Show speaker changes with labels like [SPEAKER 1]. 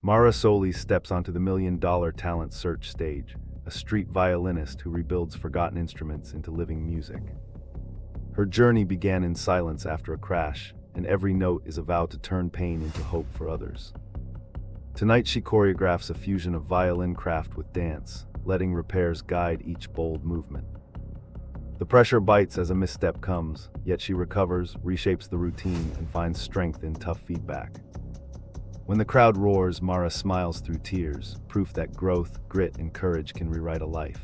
[SPEAKER 1] Mara Solis steps onto the $1 million talent search stage, a street violinist who rebuilds forgotten instruments into living music. Her journey began in silence after a crash, and every note is a vow to turn pain into hope for others. Tonight she choreographs a fusion of violin craft with dance, letting repairs guide each bold movement. The pressure bites as a misstep comes, yet she recovers, reshapes the routine, and finds strength in tough feedback. When the crowd roars, Mara smiles through tears, proof that growth, grit, and courage can rewrite a life.